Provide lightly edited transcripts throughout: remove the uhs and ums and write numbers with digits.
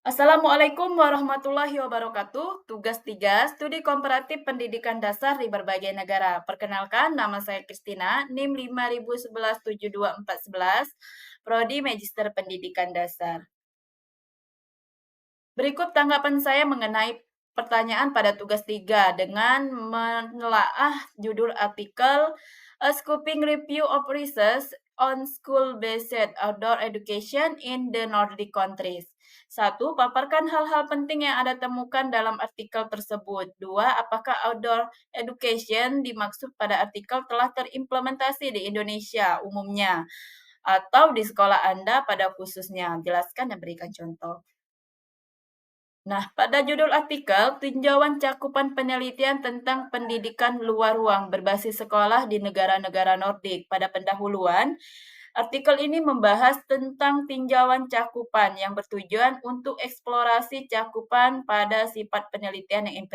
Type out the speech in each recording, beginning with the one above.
Assalamualaikum warahmatullahi wabarakatuh. Tugas 3, Studi Komparatif Pendidikan Dasar di berbagai negara. Perkenalkan, nama saya Kristina, NIM 501172411, Prodi Magister Pendidikan Dasar. Berikut tanggapan saya mengenai pertanyaan pada tugas 3 dengan menelaah judul artikel A Scoping Review of Research on School-Based Outdoor Education in the Nordic Countries. 1. Paparkan hal-hal penting yang Anda temukan dalam artikel tersebut. 2. Apakah outdoor education dimaksud pada artikel telah terimplementasi di Indonesia umumnya atau di sekolah Anda pada khususnya? Jelaskan dan berikan contoh. Nah, pada judul artikel, tinjauan cakupan penelitian tentang pendidikan luar ruang berbasis sekolah di negara-negara Nordik. Pada pendahuluan, artikel ini membahas tentang tinjauan cakupan yang bertujuan untuk eksplorasi cakupan pada sifat penelitian yang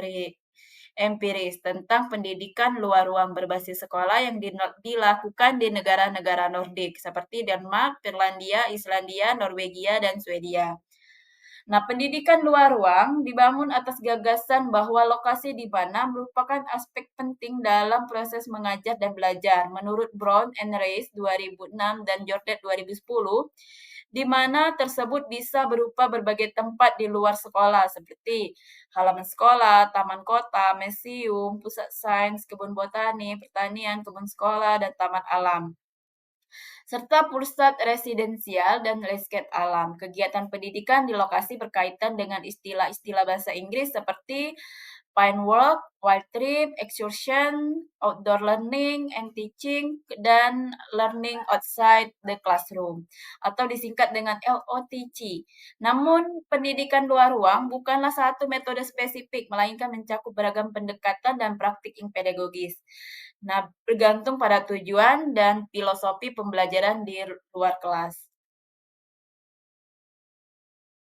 empiris tentang pendidikan luar ruang berbasis sekolah yang dilakukan di negara-negara Nordik seperti Denmark, Finlandia, Islandia, Norwegia, dan Swedia. Nah, pendidikan luar ruang dibangun atas gagasan bahwa lokasi di mana merupakan aspek penting dalam proses mengajar dan belajar. Menurut Brown and Reis 2006 dan Jordan 2010, di mana tersebut bisa berupa berbagai tempat di luar sekolah seperti halaman sekolah, taman kota, museum, pusat sains, kebun botani, pertanian, kebun sekolah, dan taman alam serta pusat residensial dan landscape alam. Kegiatan pendidikan di lokasi berkaitan dengan istilah-istilah bahasa Inggris seperti Pine Walk, Wild Trip, Excursion, Outdoor Learning and Teaching, dan Learning Outside the Classroom, atau disingkat dengan LOTC. Namun, pendidikan luar ruang bukanlah satu metode spesifik, melainkan mencakup beragam pendekatan dan praktik yang pedagogis. Nah, bergantung pada tujuan dan filosofi pembelajaran di luar kelas.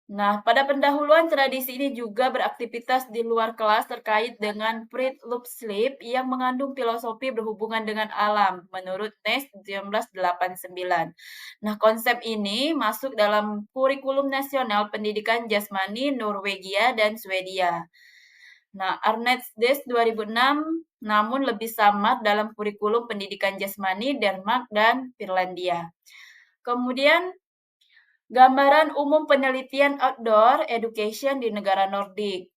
Nah, pada pendahuluan tradisi ini juga beraktivitas di luar kelas terkait dengan Fruit Loop Sleep yang mengandung filosofi berhubungan dengan alam, menurut Ness 1989. Nah, konsep ini masuk dalam kurikulum nasional pendidikan jasmani Norwegia dan Swedia. Nah, Arnetsdes 2006 namun lebih samar dalam kurikulum pendidikan jasmani Denmark dan Finlandia. Kemudian gambaran umum penelitian outdoor education di negara Nordik.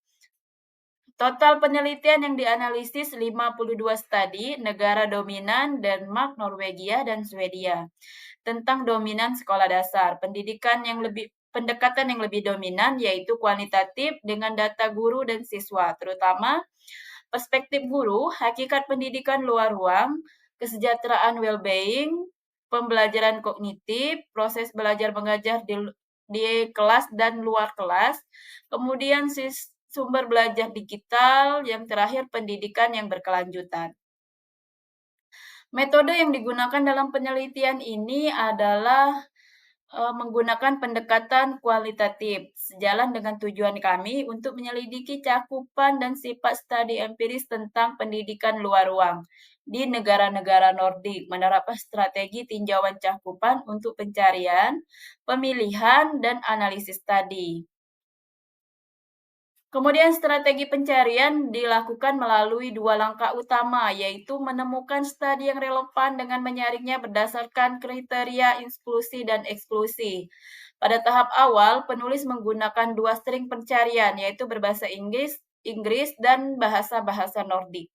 Total penelitian yang dianalisis 52 studi negara dominan Denmark, Norwegia, dan Swedia tentang dominan sekolah dasar. Pendekatan yang lebih dominan yaitu kuantitatif dengan data guru dan siswa, terutama perspektif guru, hakikat pendidikan luar ruang, kesejahteraan well-being, pembelajaran kognitif, proses belajar mengajar di kelas dan luar kelas, kemudian sumber belajar digital, yang terakhir pendidikan yang berkelanjutan. Metode yang digunakan dalam penelitian ini adalah menggunakan pendekatan kualitatif, sejalan dengan tujuan kami untuk menyelidiki cakupan dan sifat studi empiris tentang pendidikan luar ruang di negara-negara Nordik, menerapkan strategi tinjauan cakupan untuk pencarian, pemilihan, dan analisis studi. Kemudian strategi pencarian dilakukan melalui dua langkah utama, yaitu menemukan studi yang relevan dengan menyaringnya berdasarkan kriteria inklusi dan eksklusi. Pada tahap awal, penulis menggunakan dua string pencarian, yaitu berbahasa Inggris dan bahasa-bahasa Nordik.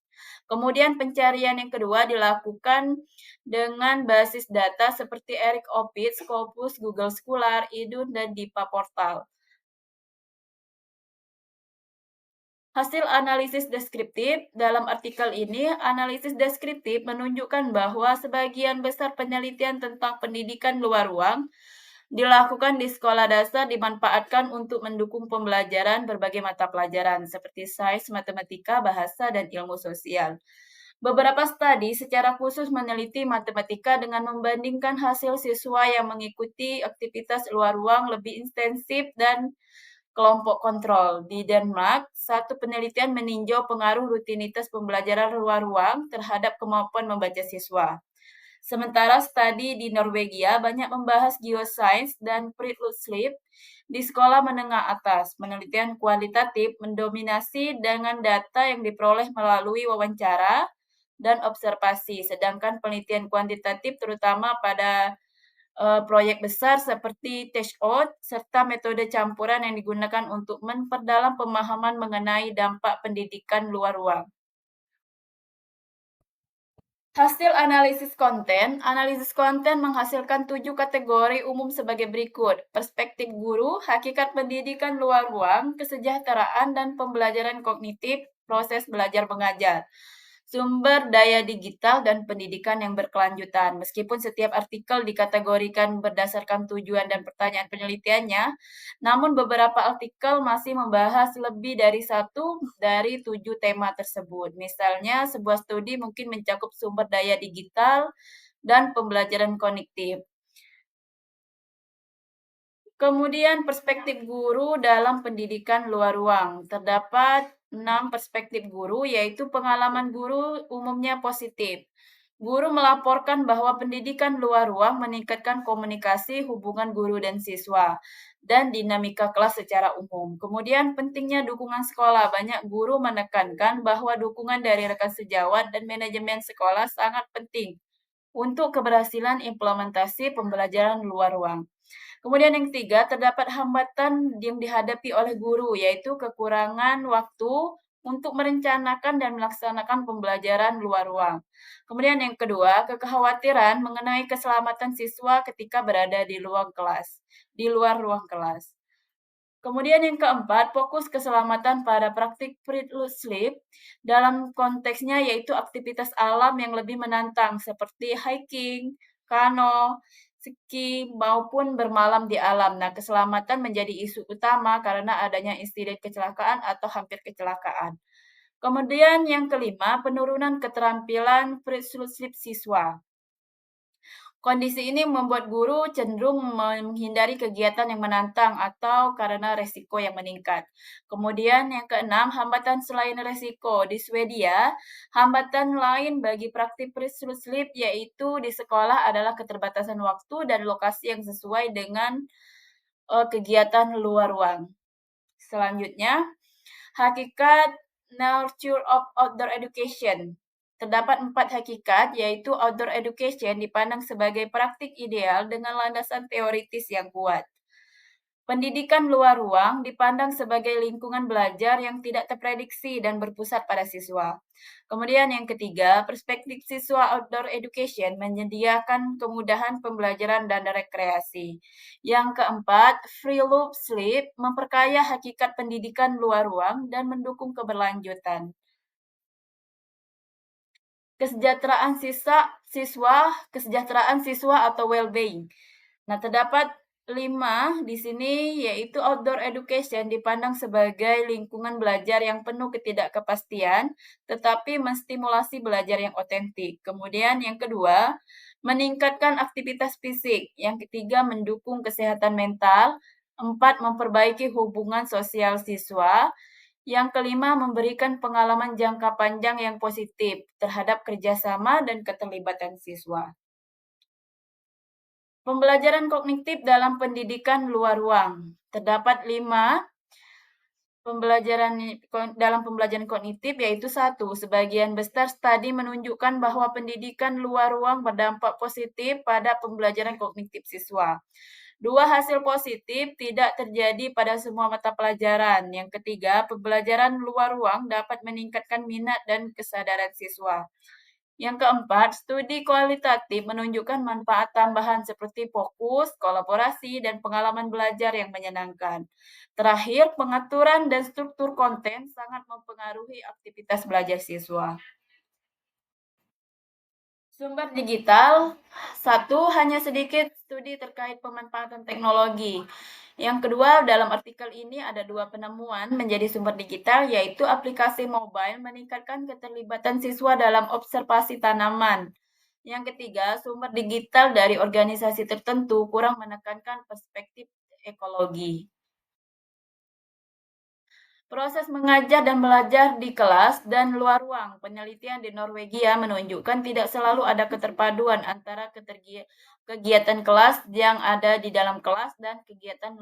Kemudian pencarian yang kedua dilakukan dengan basis data seperti Eric Opitz, Scopus, Google Scholar, Idun, dan DIPA Portal. Hasil analisis deskriptif, dalam artikel ini, analisis deskriptif menunjukkan bahwa sebagian besar penelitian tentang pendidikan luar ruang dilakukan di sekolah dasar dimanfaatkan untuk mendukung pembelajaran berbagai mata pelajaran seperti sains, matematika, bahasa, dan ilmu sosial. Beberapa studi secara khusus meneliti matematika dengan membandingkan hasil siswa yang mengikuti aktivitas luar ruang lebih intensif dan kelompok kontrol. Di Denmark, satu penelitian meninjau pengaruh rutinitas pembelajaran luar ruang terhadap kemampuan membaca siswa. Sementara studi di Norwegia banyak membahas geoscience dan Friluftsliv di sekolah menengah atas. Penelitian kualitatif mendominasi dengan data yang diperoleh melalui wawancara dan observasi, sedangkan penelitian kuantitatif terutama pada proyek besar seperti TESOT serta metode campuran yang digunakan untuk memperdalam pemahaman mengenai dampak pendidikan luar ruang. Hasil analisis konten menghasilkan 7 kategori umum sebagai berikut: perspektif guru, hakikat pendidikan luar ruang, kesejahteraan dan pembelajaran kognitif, proses belajar mengajar, sumber daya digital, dan pendidikan yang berkelanjutan. Meskipun setiap artikel dikategorikan berdasarkan tujuan dan pertanyaan penelitiannya, namun beberapa artikel masih membahas lebih dari satu dari 7 tema tersebut. Misalnya, sebuah studi mungkin mencakup sumber daya digital dan pembelajaran kognitif. Kemudian perspektif guru dalam pendidikan luar ruang. Terdapat 6 perspektif guru, yaitu pengalaman guru umumnya positif. Guru melaporkan bahwa pendidikan luar ruang meningkatkan komunikasi hubungan guru dan siswa dan dinamika kelas secara umum. Kemudian pentingnya dukungan sekolah. Banyak guru menekankan bahwa dukungan dari rekan sejawat dan manajemen sekolah sangat penting untuk keberhasilan implementasi pembelajaran luar ruang. Kemudian yang ketiga, terdapat hambatan yang dihadapi oleh guru, yaitu kekurangan waktu untuk merencanakan dan melaksanakan pembelajaran luar ruang. Kemudian yang kedua, kekhawatiran mengenai keselamatan siswa ketika berada di luar ruang kelas. Kemudian yang keempat, fokus keselamatan pada praktik Friluftsliv dalam konteksnya yaitu aktivitas alam yang lebih menantang seperti hiking, kano, ski, maupun bermalam di alam. Nah, keselamatan menjadi isu utama karena adanya insiden kecelakaan atau hampir kecelakaan. Kemudian yang kelima, penurunan keterampilan Friluftsliv siswa. Kondisi ini membuat guru cenderung menghindari kegiatan yang menantang atau karena resiko yang meningkat. Kemudian yang keenam, hambatan selain resiko. Di Swedia, hambatan lain bagi praktik Friluftsliv yaitu di sekolah adalah keterbatasan waktu dan lokasi yang sesuai dengan kegiatan luar ruang. Selanjutnya, hakikat nurture of outdoor education. Terdapat 4 hakikat, yaitu outdoor education dipandang sebagai praktik ideal dengan landasan teoritis yang kuat. Pendidikan luar ruang dipandang sebagai lingkungan belajar yang tidak terprediksi dan berpusat pada siswa. Kemudian yang ketiga, perspektif siswa outdoor education menyediakan kemudahan pembelajaran dan rekreasi. Yang keempat, Friluftsliv memperkaya hakikat pendidikan luar ruang dan mendukung keberlanjutan. Kesejahteraan siswa atau well-being. Nah, terdapat 5 di sini, yaitu outdoor education dipandang sebagai lingkungan belajar yang penuh ketidakpastian, tetapi menstimulasi belajar yang otentik. Kemudian yang kedua, meningkatkan aktivitas fisik. Yang ketiga, mendukung kesehatan mental. 4, memperbaiki hubungan sosial siswa. Yang kelima, memberikan pengalaman jangka panjang yang positif terhadap kerjasama dan keterlibatan siswa. Pembelajaran kognitif dalam pendidikan luar ruang. Terdapat 5 dalam pembelajaran kognitif, yaitu satu, sebagian besar studi menunjukkan bahwa pendidikan luar ruang berdampak positif pada pembelajaran kognitif siswa. 2, hasil positif tidak terjadi pada semua mata pelajaran. Yang ketiga, pembelajaran luar ruang dapat meningkatkan minat dan kesadaran siswa. Yang keempat, studi kualitatif menunjukkan manfaat tambahan seperti fokus, kolaborasi, dan pengalaman belajar yang menyenangkan. Terakhir, pengaturan dan struktur konten sangat mempengaruhi aktivitas belajar siswa. Sumber digital, satu, hanya sedikit studi terkait pemanfaatan teknologi. Yang kedua, dalam artikel ini ada 2 penemuan menjadi sumber digital, yaitu aplikasi mobile meningkatkan keterlibatan siswa dalam observasi tanaman. Yang ketiga, sumber digital dari organisasi tertentu kurang menekankan perspektif ekologi. Proses mengajar dan belajar di kelas dan luar ruang. Penelitian di Norwegia menunjukkan tidak selalu ada keterpaduan antara kegiatan kelas yang ada di dalam kelas dan kegiatan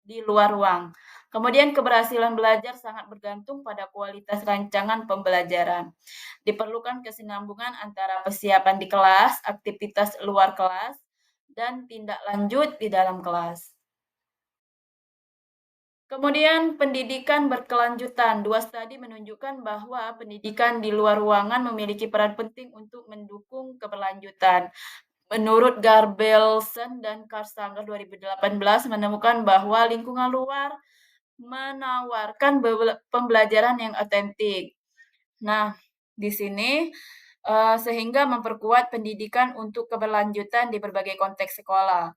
di luar ruang. Kemudian keberhasilan belajar sangat bergantung pada kualitas rancangan pembelajaran. Diperlukan kesinambungan antara persiapan di kelas, aktivitas luar kelas, dan tindak lanjut di dalam kelas. Kemudian pendidikan berkelanjutan. Dua studi menunjukkan bahwa pendidikan di luar ruangan memiliki peran penting untuk mendukung keberlanjutan. Menurut Garbelson dan Karsanger 2018 menemukan bahwa lingkungan luar menawarkan pembelajaran yang otentik. Nah, di sini sehingga memperkuat pendidikan untuk keberlanjutan di berbagai konteks sekolah.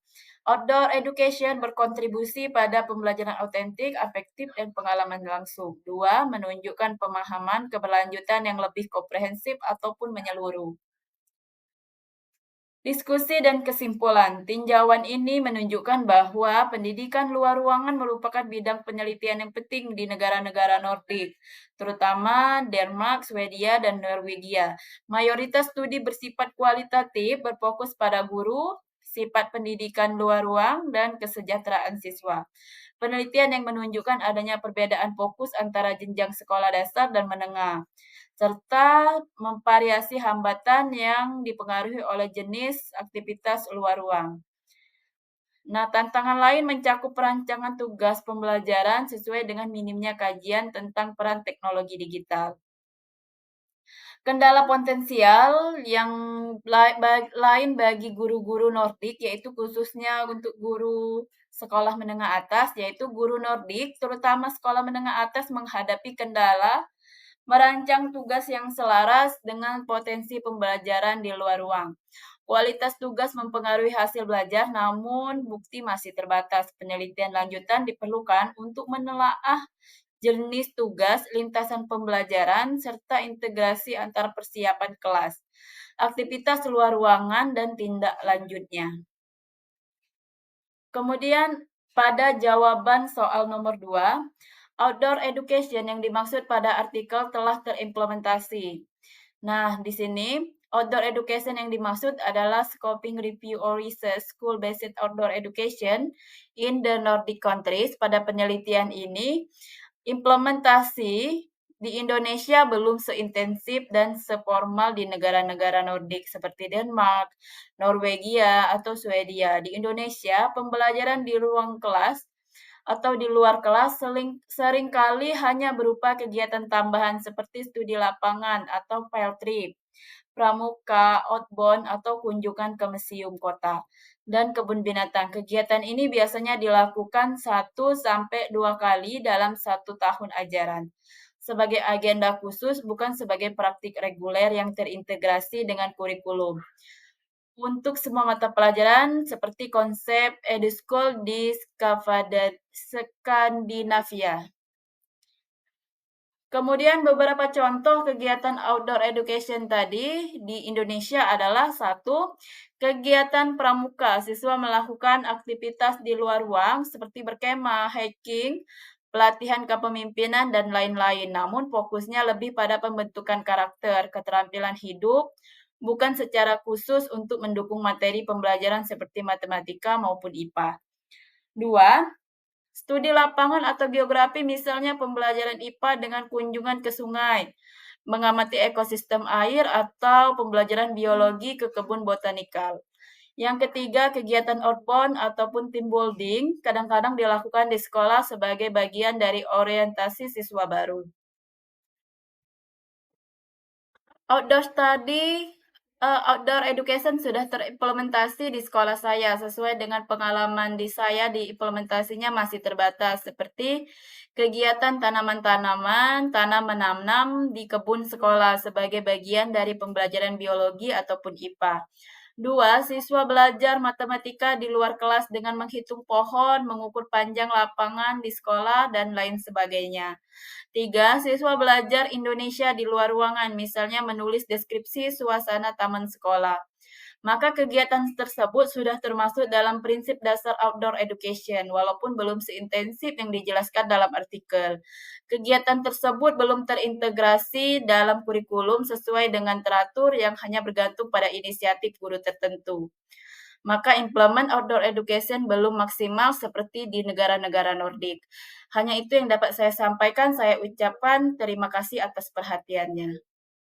Outdoor education berkontribusi pada pembelajaran autentik, afektif, dan pengalaman langsung. Dua, menunjukkan pemahaman keberlanjutan yang lebih komprehensif ataupun menyeluruh. Diskusi dan kesimpulan. Tinjauan ini menunjukkan bahwa pendidikan luar ruangan merupakan bidang penelitian yang penting di negara-negara Nordik, terutama Denmark, Swedia, dan Norwegia. Mayoritas studi bersifat kualitatif, berfokus pada guru, sifat pendidikan luar ruang, dan kesejahteraan siswa. Penelitian yang menunjukkan adanya perbedaan fokus antara jenjang sekolah dasar dan menengah, serta memvariasi hambatan yang dipengaruhi oleh jenis aktivitas luar ruang. Nah, tantangan lain mencakup perancangan tugas pembelajaran sesuai dengan minimnya kajian tentang peran teknologi digital. Kendala potensial yang lain bagi guru-guru Nordik, yaitu khususnya untuk guru sekolah menengah atas, yaitu guru Nordik, terutama sekolah menengah atas menghadapi kendala merancang tugas yang selaras dengan potensi pembelajaran di luar ruang. Kualitas tugas mempengaruhi hasil belajar, namun bukti masih terbatas. Penelitian lanjutan diperlukan untuk menelaah jenis tugas, lintasan pembelajaran, serta integrasi antar persiapan kelas, aktivitas luar ruangan, dan tindak lanjutnya. Kemudian pada jawaban soal nomor 2, outdoor education yang dimaksud pada artikel telah terimplementasi. Nah, di sini outdoor education yang dimaksud adalah scoping review or research school-based outdoor education in the Nordic countries. Pada penelitian ini, implementasi di Indonesia belum seintensif dan seformal di negara-negara Nordik seperti Denmark, Norwegia, atau Swedia. Di Indonesia, pembelajaran di ruang kelas atau di luar kelas seringkali hanya berupa kegiatan tambahan seperti studi lapangan atau field trip, pramuka, outbound, atau kunjungan ke museum kota dan kebun binatang. Kegiatan ini biasanya dilakukan 1-2 kali dalam 1 tahun ajaran, sebagai agenda khusus bukan sebagai praktik reguler yang terintegrasi dengan kurikulum. Untuk semua mata pelajaran seperti konsep EduSchool di Skandinavia. Kemudian beberapa contoh kegiatan outdoor education tadi di Indonesia adalah 1, kegiatan pramuka. Siswa melakukan aktivitas di luar ruang seperti berkemah, hiking, pelatihan kepemimpinan, dan lain-lain. Namun fokusnya lebih pada pembentukan karakter, keterampilan hidup, bukan secara khusus untuk mendukung materi pembelajaran seperti matematika maupun IPA. 2, studi lapangan atau geografi, misalnya pembelajaran IPA dengan kunjungan ke sungai, mengamati ekosistem air, atau pembelajaran biologi ke kebun botanikal. Yang ketiga, kegiatan outbound ataupun team building kadang-kadang dilakukan di sekolah sebagai bagian dari orientasi siswa baru. Outdoor education sudah terimplementasi di sekolah saya. Sesuai dengan pengalaman saya di implementasinya masih terbatas, seperti kegiatan tanaman-tanaman, tanam menanam di kebun sekolah sebagai bagian dari pembelajaran biologi ataupun IPA. 2, siswa belajar matematika di luar kelas dengan menghitung pohon, mengukur panjang lapangan di sekolah, dan lain sebagainya. 3, siswa belajar Indonesia di luar ruangan, misalnya menulis deskripsi suasana taman sekolah, Maka kegiatan tersebut sudah termasuk dalam prinsip dasar outdoor education, walaupun belum seintensif yang dijelaskan dalam artikel. Kegiatan tersebut belum terintegrasi dalam kurikulum sesuai dengan teratur yang hanya bergantung pada inisiatif guru tertentu. Maka implement outdoor education belum maksimal seperti di negara-negara Nordik. Hanya itu yang dapat saya sampaikan. Saya ucapkan terima kasih atas perhatiannya.